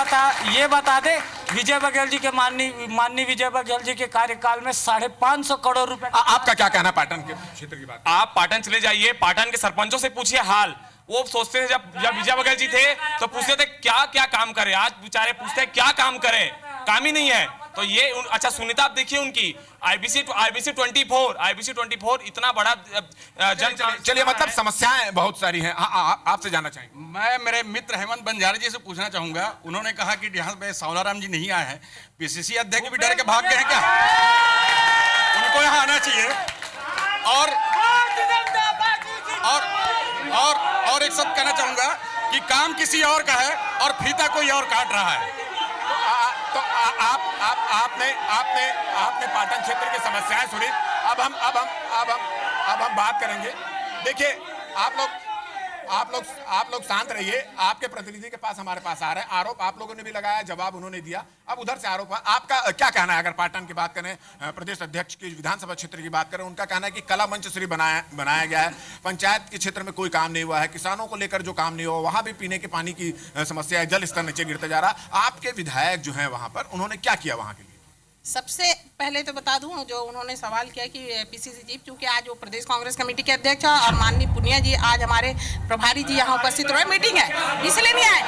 बता दे विजय बघेल जी के माननीय विजय बघेल जी के कार्यकाल में 550 करोड़ रुपए। आपका क्या कहना पाटन के क्षेत्र की बात? आप पाटन चले जाइए, पाटन के सरपंचों से पूछिए हाल। वो सोचते थे जब विजय बघेल जी थे तो पूछते थे क्या काम करे। आज बेचारे पूछते हैं क्या काम करें, काम ही नहीं है। तो ये अच्छा सुनीता, आप देखिए उनकी IBC 24 इतना बड़ा चलिए, मतलब समस्याएं बहुत सारी हैं। आपसे जानना चाहेंगे। मैं मेरे मित्र हेमंत बंजारे जी से पूछना चाहूंगा। उन्होंने कहा कि यहाँ पे सांवलाराम जी नहीं आए हैं, पीसीसी अध्यक्ष भी डर के भाग गए हैं क्या? उनको यहाँ आना चाहिए। और एक शब्द कहना चाहूंगा कि काम किसी और का है और फीता कोई और काट रहा है। तो आपने पाटन क्षेत्र की समस्याएं सुनी। अब हम बात करेंगे। देखिए, आप लोग शांत रहिए। आपके प्रतिनिधि के पास हमारे पास आ रहे हैं। आरोप आप लोगों ने भी लगाया, जवाब उन्होंने दिया। अब उधर से आरोप, आपका क्या कहना है? अगर पाटन की बात करें, प्रदेश अध्यक्ष की विधानसभा क्षेत्र की बात करें, उनका कहना है कि कला मंच श्री बनाया गया है, पंचायत के क्षेत्र में कोई काम नहीं हुआ है, किसानों को लेकर जो काम नहीं हुआ, वहां भी पीने के पानी की समस्या है, जल स्तर नीचे गिरता जा रहा। आपके विधायक जो है वहां पर, उन्होंने क्या किया वहां के लिए? सबसे पहले तो बता दूं, जो उन्होंने सवाल किया कि पीसीसी चीफ, चूंकि आज वो प्रदेश कांग्रेस कमेटी के अध्यक्ष है और माननीय पुनिया जी आज हमारे प्रभारी जी यहाँ उपस्थित रहे, मीटिंग है इसलिए नहीं आए।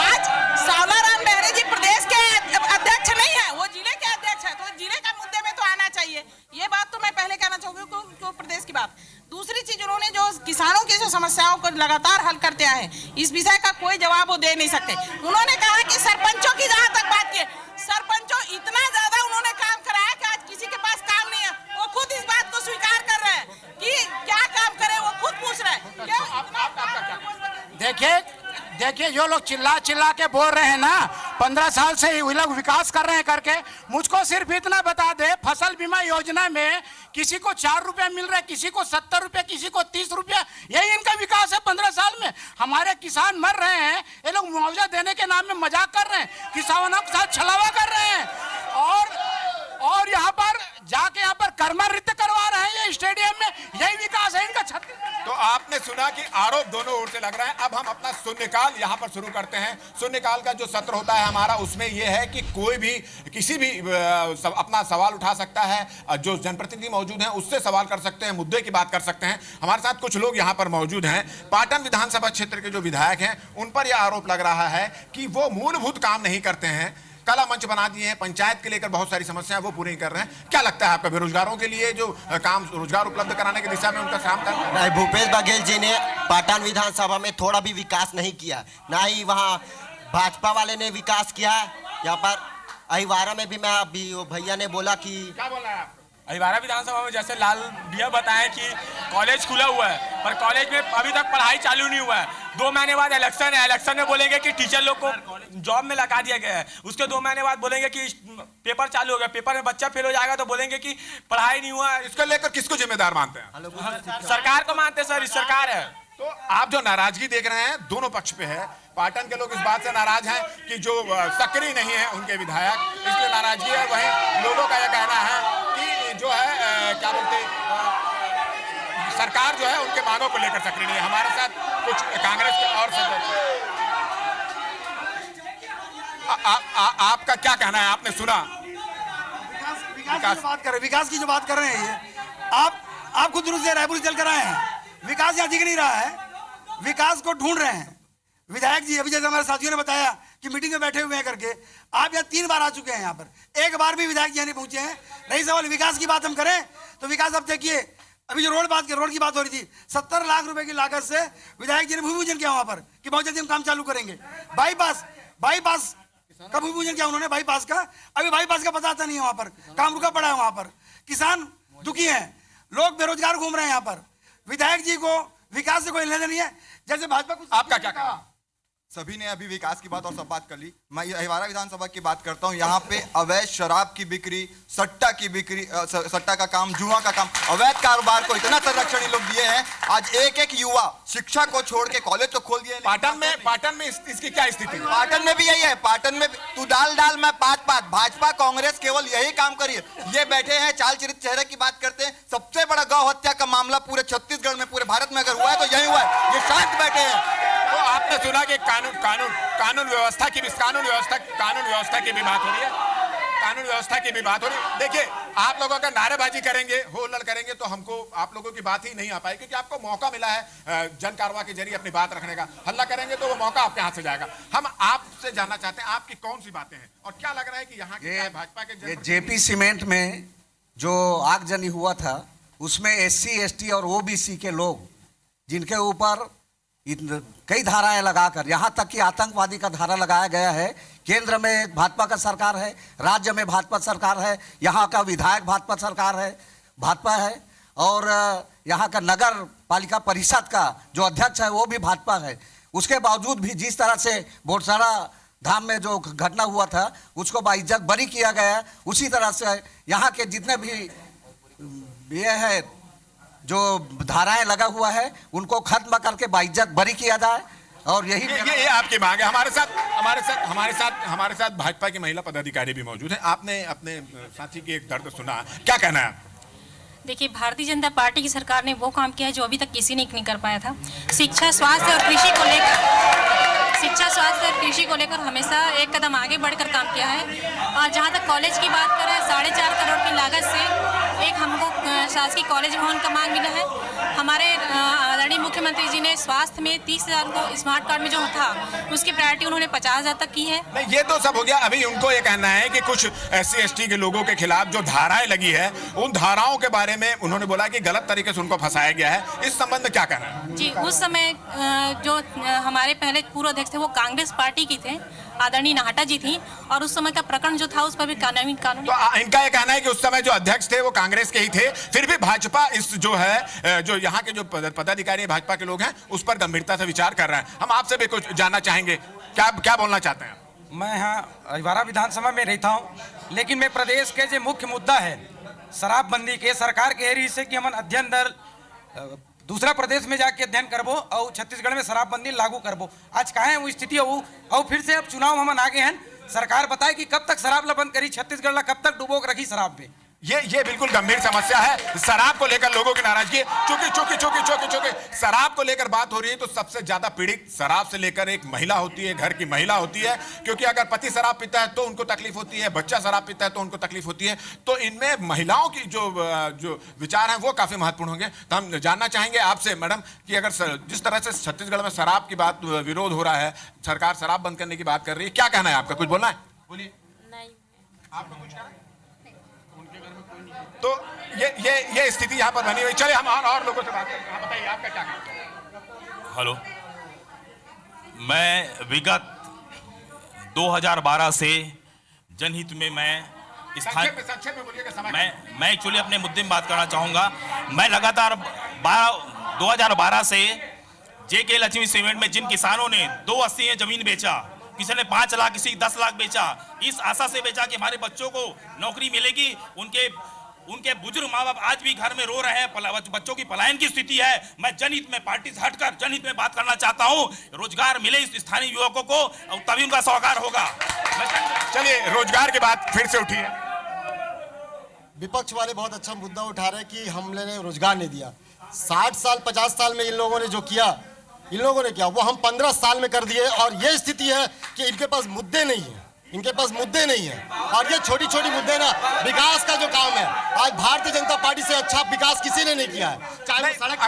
आज सांवलाराम डहरे जी प्रदेश के अध्यक्ष नहीं है, वो जिले के अध्यक्ष है, तो जिले का मुद्दे में तो आना चाहिए। ये बात तो मैं पहले कहना चाहूंगी क्यों प्रदेश की बात। दूसरी चीज, उन्होंने जो किसानों की जो समस्याओं को लगातार हल करते आए हैं, इस विषय का कोई जवाब वो दे नहीं सकते। उन्होंने कहा कि सरपंचों की जहां तक बात की, सरपंचों इतना ज्यादा उन्होंने काम कराया कि आज किसी के पास काम नहीं है। वो खुद इस बात को स्वीकार कर रहे हैं कि क्या काम करे, वो खुद पूछ रहे हैं। देखिए जो लोग चिल्ला के बोल रहे हैं ना, 15 साल से ये लोग विकास कर रहे हैं करके, मुझको सिर्फ इतना बता दे, फसल बीमा योजना में किसी को 4 रुपया मिल रहा है, किसी को 70 रुपया, किसी को 30 रुपया, यही इनका विकास है 15 साल में। हमारे किसान मर रहे हैं, ये लोग मुआवजा देने के नाम में मजाक कर रहे हैं, किसानों के साथ छलावा कर रहे हैं और यहाँ पर जाके यहाँ पर कर्मा नृत्य करवा रहे हैं ये स्टेडियम में। यही विकास है इनका छत्तीसगढ़। तो आपने सुना कि आरोप दोनों ओर से लग रहा है। अब हम अपना शून्यकाल यहाँ पर शुरू करते हैं। शून्यकाल का जो सत्र होता है हमारा, उसमें यह है कि कोई भी किसी भी अपना सवाल उठा सकता है, जो जनप्रतिनिधि मौजूद हैं उससे सवाल कर सकते हैं, मुद्दे की बात कर सकते हैं। हमारे साथ कुछ लोग यहाँ पर मौजूद हैं। पाटन विधानसभा क्षेत्र के जो विधायक हैं, उन पर यह आरोप लग रहा है कि वो मूलभूत काम नहीं करते हैं। कला मंच बना दिए हैं, पंचायत के लेकर बहुत सारी समस्याएं वो पूरी कर रहे हैं। क्या लगता है आपका बेरोजगारों के लिए जो काम रोजगार उपलब्ध कराने की दिशा में उनका काम कर रहे हैं? भूपेश बघेल जी ने पाटन विधानसभा में थोड़ा भी विकास नहीं किया, ना ही वहाँ भाजपा वाले ने विकास किया। यहाँ पर अहिवारा में भी मैं अभी भैया ने बोला कि क्या बोल रहा है आप? अहिवारा विधानसभा में जैसे लाल भैया बताएं कि कॉलेज खुला हुआ है, पर कॉलेज में अभी तक पढ़ाई चालू नहीं हुआ है। 2 महीने बाद इलेक्शन है, इलेक्शन में बोलेंगे कि टीचर लोग को जॉब में लगा दिया गया है। उसके 2 महीने बाद बोलेंगे कि पेपर चालू हो गया, पेपर में बच्चा फेल हो जाएगा तो बोलेंगे कि पढ़ाई नहीं हुआ है। इसको लेकर किसको जिम्मेदार मानते हैं? सरकार को मानते हैं सर, इस सरकार है। तो आप जो नाराजगी देख रहे हैं दोनों पक्ष पे है। पाटन के लोग इस बात से नाराज हैं कि जो सक्रिय नहीं है उनके विधायक, इसलिए नाराजगी है। वहीं लोगों का यह कहना है कि जो है क्या बोलते सरकार जो है उनके मांगों को लेकर सक्रिय नहीं है। हमारे साथ कुछ कांग्रेस के और सदस्य, आपका क्या कहना है? आपने सुना विकास की जो बात कर रहे हैं ये आप खुद से रायपुर चल कर आए हैं। विकास यहाँ दिख नहीं रहा है, विकास को ढूंढ रहे हैं। विधायक जी अभी जैसे हमारे साथियों ने बताया कि मीटिंग में बैठे हुए हैं करके, आप यहाँ 3 बार आ चुके हैं, यहाँ पर एक बार भी विधायक जी नहीं पहुंचे हैं। रही सवाल विकास की बात हम करें तो विकास अब देखिए, अभी जो रोड की बात हो रही थी, 70 लाख रुपए की लागत से विधायक जी ने भूमि पूजन किया वहां पर कि बहुत जल्दी हम काम चालू करेंगे। बाईपास का भूमि पूजन किया उन्होंने, बाईपास का। अभी बाईपास का पता आता नहीं है, वहां पर काम रुका पड़ा है। वहां पर किसान दुखी हैं, लोग बेरोजगार घूम रहे हैं। यहाँ पर विधायक जी को विकास से कोई लेना नहीं है। जैसे भाजपा कुछ, आपका क्या कहना? सभी ने अभी विकास की बात और सब बात कर ली। मैं अहिवारा विधानसभा की बात करता हूं। यहाँ पे अवैध शराब की बिक्री, सट्टा की बिक्री, सट्टा का काम, जुआ का काम, अवैध कारोबार को इतना संरक्षण लोग दिए हैं। आज एक युवा शिक्षा को छोड़ के कॉलेज तो खोल दिए। पाटन में इसकी क्या स्थिति? पाटन में भी यही है। पाटन में तू डाल मैं पात। भाजपा कांग्रेस केवल यही काम करिए। ये बैठे हैं चाल चरित चेहरे की बात करते हैं। सबसे बड़ा गौ हत्या का मामला पूरे छत्तीसगढ़ में, पूरे भारत में अगर हुआ है तो यही हुआ है। ये शांत बैठे हैं। तो आपने सुना कि कानून व्यवस्था की भी बात हो रही है। कानून व्यवस्था की भी बात हो रही है। देखिए, आप लोग अगर नारेबाजी करेंगे, हो लड़ करेंगे तो हमको आप लोगों की बात ही नहीं आ पाएगी, क्योंकि आपको मौका मिला है जन कार्रवाई के जरिए अपनी बात रखने का। हल्ला करेंगे तो वो मौका आपके हाथ से जाएगा। हम आपसे जानना चाहते हैं आपकी कौन सी बातें हैं और क्या लग रहा है कि यहाँ के भाजपा के जेपी सीमेंट में जो आगजनी हुआ था उसमें SC ST और OBC के लोग, जिनके ऊपर कई धाराएं लगाकर, यहां तक कि आतंकवादी का धारा लगाया गया है। केंद्र में भाजपा का सरकार है, राज्य में भाजपा सरकार है, यहां का विधायक भाजपा है और यहां का नगर पालिका परिषद का जो अध्यक्ष है वो भी भाजपा है। उसके बावजूद भी जिस तरह से बोरसाड़ा धाम में जो घटना हुआ था उसको बाइज्जत बरी किया गया, उसी तरह से यहाँ के जितने भी ये है जो धाराएं लगा हुआ है उनको खत्म करके बाइज्जत बरी किया जाए। और यही ये आपकी मांग है। हमारे साथ भाजपा की महिला पदाधिकारी भी मौजूद है। आपने अपने साथी की एक दर्द सुना, क्या कहना है? देखिए, भारतीय जनता पार्टी की सरकार ने वो काम किया है जो अभी तक किसी ने नहीं कर पाया था। शिक्षा, स्वास्थ्य और कृषि को लेकर हमेशा एक कदम आगे बढ़कर काम किया है। और जहाँ तक कॉलेज की बात करें, 4.5 करोड़ की लागत से एक हमको शासकीय कॉलेज भवन का मांग मिला है। हमारे आदरणीय मुख्यमंत्री जी ने स्वास्थ्य में 30,000 को स्मार्ट कार्ड में जो था उसकी प्रायोरिटी उन्होंने 50,000 तक की है। नहीं, ये तो सब हो गया। अभी उनको ये कहना है कि कुछ SC ST के लोगों के खिलाफ जो धाराएं लगी है उन धाराओं के बारे में उन्होंने बोला कि गलत तरीके से उनको फंसाया गया है। इस संबंध में क्या कहना है? जी, उस समय जो हमारे पहले पूर्व अध्यक्ष थे वो कांग्रेस पार्टी की थे, आदरणीय नाहटा जी थी, और उस समय का प्रकरण जो था उस पर भी कानूनी तो इनका ये कहना है कि उस समय जो अध्यक्ष थे वो कांग्रेस के ही थे, फिर भी भाजपा इस जो है जो यहाँ के जो पदाधिकारी भाजपा के लोग हैं उस पर गंभीरता से विचार कर रहे हैं। हम आपसे भी कुछ जानना चाहेंगे, क्या बोलना चाहते हैं? मैं यहाँ अहिवारा विधानसभा में रहता हूँ, लेकिन मैं प्रदेश के जो मुख्य मुद्दा है शराबबंदी के, सरकार कह रही है कि हम अध्ययन दल दूसरा प्रदेश में जाके अध्ययन करबो और छत्तीसगढ़ में शराबबंदी लागू करबो। आज काहे वो स्थिति हो और फिर से अब चुनाव हम आगे हैं। सरकार बताए कि कब तक शराब ला बंद करी, छत्तीसगढ़ ला कब तक डुबोक रखी शराब में। ये बिल्कुल गंभीर समस्या है। शराब को लेकर लोगों की नाराजगी, चूंकि शराब को लेकर बात हो रही है तो सबसे ज्यादा पीड़ित शराब से लेकर एक महिला होती है, घर की महिला होती है। क्योंकि अगर पति शराब पीता है तो उनको तकलीफ होती है, बच्चा शराब पीता है तो उनको तकलीफ होती है। तो इनमें महिलाओं की जो विचार हैं वो काफी महत्वपूर्ण होंगे। तो हम जानना चाहेंगे आपसे मैडम कि अगर जिस तरह से छत्तीसगढ़ में शराब की बात विरोध हो रहा है, सरकार शराब बंद करने की बात कर रही है, क्या कहना है आपका? कुछ बोलना है? बोलिए। आपको कुछ कहा? तो ये स्थिति यहाँ पर बनी हुई। चलिए हम और लोगों से बात करते हैं। बताइए आपका क्या कहना है? हेलो, मैं विगत 2012 से जनहित में संक्षेप में बोलिएगा, समय मैं एक्चुअली अपने मुद्दे में बात करना चाहूँगा। मैं लगातार 2012 से जेके लक्ष्मी सीमेंट में जिन किसानों ने 280 जमीन बेचा, किसी ने 5 लाख, किसी 10 लाख बेचा, इस आशा से बेचा कि हमारे बच्चों को नौकरी मिलेगी। उनके बुजुर्ग माँ बाप आज भी घर में रो रहे हैं, बच्चों की पलायन की स्थिति है। मैं जनहित में, पार्टी से हटकर जनहित में बात करना चाहता हूँ। रोजगार मिले इस स्थानीय युवकों को, तभी उनका साकार होगा। चलिए रोजगार की बात फिर से उठी है। विपक्ष वाले बहुत अच्छा मुद्दा उठा रहे हैं कि हमने रोजगार नहीं दिया। 60 साल 50 साल में इन लोगों ने जो किया, इन लोगों ने किया वो हम 15 साल में कर दिए। और ये स्थिति है कि इनके पास मुद्दे नहीं है, इनके पास मुद्दे नहीं है। और ये छोटी छोटी मुद्दे ना, विकास का जो काम है, आज भारतीय जनता पार्टी से अच्छा विकास किसी ने नहीं किया है। चाहे वो सड़क,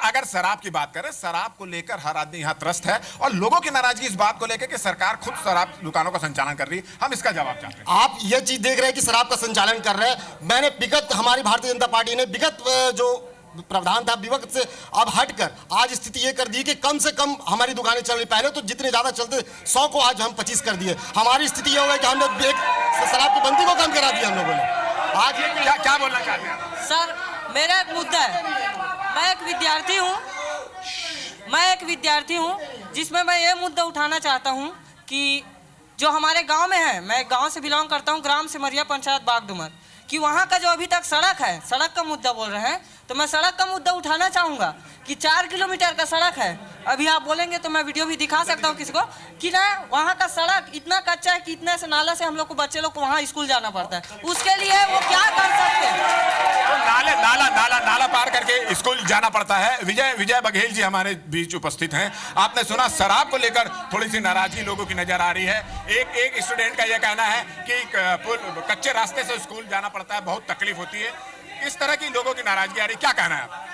अगर शराब की बात करें, शराब को लेकर हर आदमी यहाँ त्रस्त है और लोगों की नाराजगी इस बात को लेकर कि सरकार खुद शराब दुकानों का संचालन कर रही है। हम इसका जवाब चाहते हैं। आप ये चीज देख रहे हैं कि शराब का संचालन कर रहे हैं। मैंने विगत, हमारी भारतीय जनता पार्टी ने विगत जो प्रावधान था विगत से अब हटकर आज स्थिति ये कर दी कि कम से कम हमारी दुकानें चल रही। पहले तो जितने ज्यादा चलते 100 को आज हम 25 कर दिए। हमारी स्थिति ये हो गई कि हमने एक शराब की बंदी को कम करा दिया हम लोगों ने। आज ये क्या बोलना चाहते हैं सर? मेरा एक मुद्दा है। मैं एक विद्यार्थी हूँ जिसमें मैं ये मुद्दा उठाना चाहता हूँ कि जो हमारे गांव में है, मैं गांव से बिलोंग करता हूँ, ग्राम सिमरिया पंचायत बागडुमर, कि वहाँ का जो अभी तक सड़क है, सड़क का मुद्दा बोल रहे हैं, तो मैं सड़क का मुद्दा उठाना चाहूँगा कि 4 किलोमीटर का सड़क है। अभी आप बोलेंगे तो मैं वीडियो भी दिखा सकता हूँ किसी को कि ना, वहाँ का सड़क इतना कच्चा है कि इतने से नाला से हम लोग को, बच्चे लोग को वहाँ स्कूल जाना पड़ता है। उसके लिए वो क्या कर सकते हैं? तो नाला पार करके स्कूल जाना पड़ता है। विजय बघेल जी हमारे बीच उपस्थित हैं। आपने सुना शराब को लेकर थोड़ी सी नाराजगी लोगों की नजर आ रही है। एक स्टूडेंट का यह कहना है कि कच्चे रास्ते से स्कूल जाना पड़ता है, बहुत तकलीफ होती है। इस तरह की लोगों की नाराजगी आ रही, क्या कहना है आप?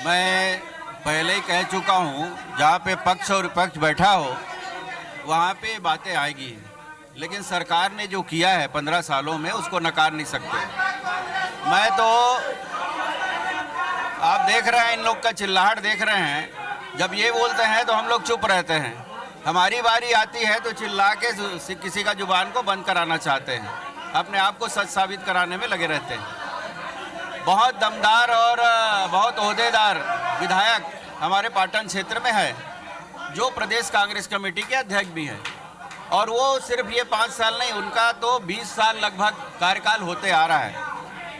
मैं पहले ही कह चुका हूँ, जहाँ पे पक्ष और विपक्ष बैठा हो वहाँ पे बातें आएगी, लेकिन सरकार ने जो किया है 15 सालों में उसको नकार नहीं सकते। मैं तो, आप देख रहे हैं इन लोग का चिल्लाहट देख रहे हैं। जब ये बोलते हैं तो हम लोग चुप रहते हैं, हमारी बारी आती है तो चिल्ला के किसी का जुबान को बंद कराना चाहते हैं, अपने आप को सच साबित कराने में लगे रहते हैं। बहुत दमदार और बहुत ओहदेदार विधायक हमारे पाटन क्षेत्र में है, जो प्रदेश कांग्रेस कमेटी के अध्यक्ष भी हैं, और वो सिर्फ ये 5 साल नहीं, उनका तो 20 साल लगभग कार्यकाल होते आ रहा है।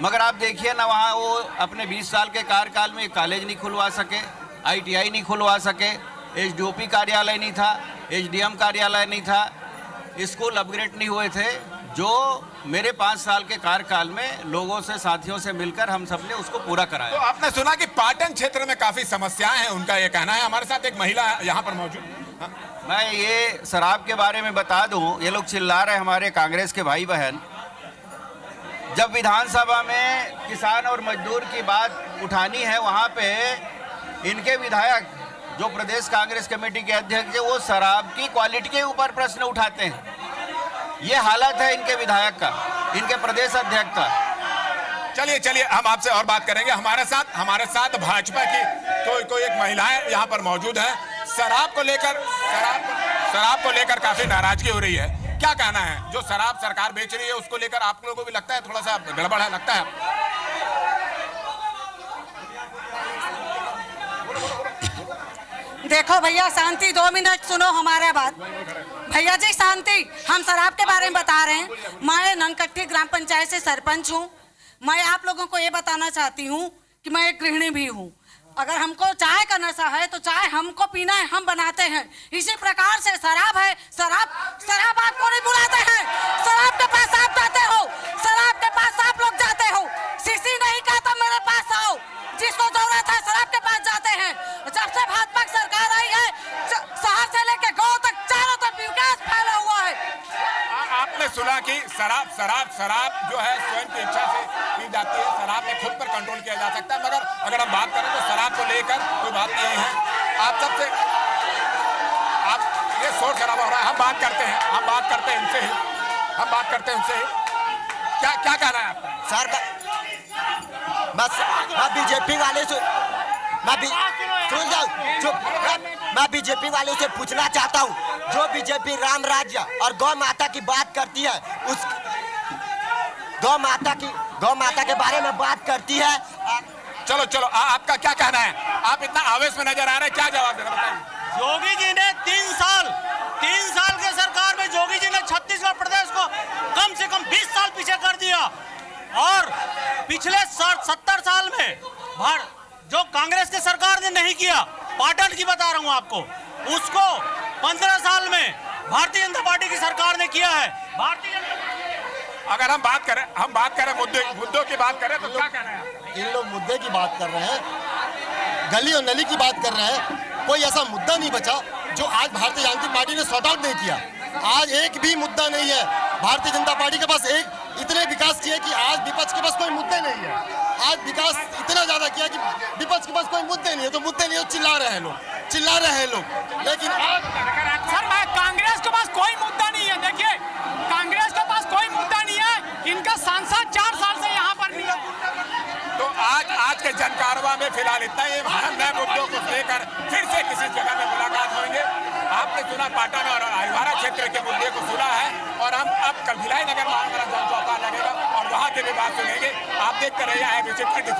मगर आप देखिए ना, वहाँ वो अपने 20 साल के कार्यकाल में कॉलेज नहीं खुलवा सके, ITI नहीं खुलवा सके, SDOP कार्यालय नहीं था, SDM कार्यालय नहीं था, स्कूल अपग्रेड नहीं हुए थे, जो मेरे 5 साल के कार्यकाल में लोगों से, साथियों से मिलकर हम सब ने उसको पूरा कराया। तो आपने सुना कि पाटन क्षेत्र में काफी समस्याएं हैं, उनका ये कहना है। हमारे साथ एक महिला यहाँ पर मौजूद। मैं ये शराब के बारे में बता दूं, ये लोग चिल्ला रहे हैं हमारे कांग्रेस के भाई बहन। जब विधानसभा में किसान और मजदूर की बात उठानी है, वहाँ पे इनके विधायक जो प्रदेश कांग्रेस कमेटी के अध्यक्ष है, वो शराब की क्वालिटी के ऊपर प्रश्न उठाते हैं। ये हालत है इनके विधायक का, इनके प्रदेश अध्यक्ष का। चलिए हम आपसे और बात करेंगे। हमारे साथ भाजपा की कोई एक महिलाएं यहाँ पर मौजूद है। शराब को लेकर काफी नाराजगी हो रही है, क्या कहना है? जो शराब सरकार बेच रही है उसको लेकर आप लोगों को भी लगता है थोड़ा सा गड़बड़ है, लगता है? देखो भैया, शांति, 2 मिनट सुनो हमारे बात। भैया जी शांति, हम शराब के बारे में बता रहे हैं। मैं ननकट्टी ग्राम पंचायत से सरपंच हूँ। मैं आप लोगों को ये बताना चाहती हूँ कि मैं एक गृहिणी भी हूँ। अगर हमको चाय का नशा है तो चाय हमको पीना है, हम बनाते हैं। इसी प्रकार से शराब है, शराब आपको नहीं बुलाते हैं, शराब के पास आप जाते हो, शराब के पास आप लोग जाते हो। सीसी नहीं कहता मेरे पास आओ, जिसको जरूरत है शराब के पास जाते हैं। जब से भाजपा सरकार आई है, शहर से लेकर गांव तक चारों तरफ विकास फैला हुआ है। आपने सुना कि शराब जो है स्वयं की इच्छा से पी जाती है, शराब में खुद पर कंट्रोल किया जा सकता है। मगर अगर हम बात करें तो शराब को लेकर कोई बात नहीं है। आप ये शोर शराबा हो रहा है, हम बात करते हैं इनसे ही। हम बात करते हैं उनसे। क्या क्या कहना है आपका? सर मैं बीजेपी वाले से सुन जाओ मैं बीजेपी वालों से पूछना चाहता हूँ, जो बीजेपी राम राज्य और गौ माता की बात करती है, उस गौ माता के बारे में बात करती है। चलो चलो आपका क्या कहना है? आप इतना आवेश में नजर आ रहे हैं, क्या जवाब देना बताइए। योगी जी ने 3 साल के सरकार में योगी जी ने छत्तीसगढ़ प्रदेश को कम से कम 20 साल पीछे कर दिया। और पिछले 70 साल में जो कांग्रेस की सरकार ने नहीं किया, पाटन की बता रहा हूं आपको, उसको 15 साल में भारतीय जनता पार्टी की सरकार ने किया है। अगर हम बात करें मुद्दों की बात करें तो क्या कहना है? इन लोग मुद्दे की बात कर रहे हैं, गली और नली की बात कर रहे हैं। कोई ऐसा मुद्दा नहीं बचा जो आज भारतीय जनता पार्टी ने सॉर्ट आउट नहीं किया। आज एक भी मुद्दा नहीं है भारतीय जनता पार्टी के पास। इतने विकास किए कि आज विपक्ष के पास कोई मुद्दे नहीं है। आज विकास इतना ज्यादा किया कि विपक्ष के पास कोई मुद्दे नहीं है, तो मुद्दे नहीं है, चिल्ला रहे हैं लोग। लेकिन आज सर कांग्रेस के पास कोई मुद्दा नहीं है। देखिए कांग्रेस के पास कोई मुद्दा नहीं है, इनका सांसद 4 साल से यहाँ पर नहीं है। तो आज के जनकारवा में फिलहाल इतना ही। हम नए मुद्दों को लेकर फिर से किसी जगह में मुलाकात होंगे। आपने सुना पाटन और अहिवारा क्षेत्र के मुद्दे को सुना है, और हम अब कल भिलाई नगर में हमारा जनचौपाल लगेगा और वहाँ के भी बात सुनेंगे। आप देखते रहिए IBC 24।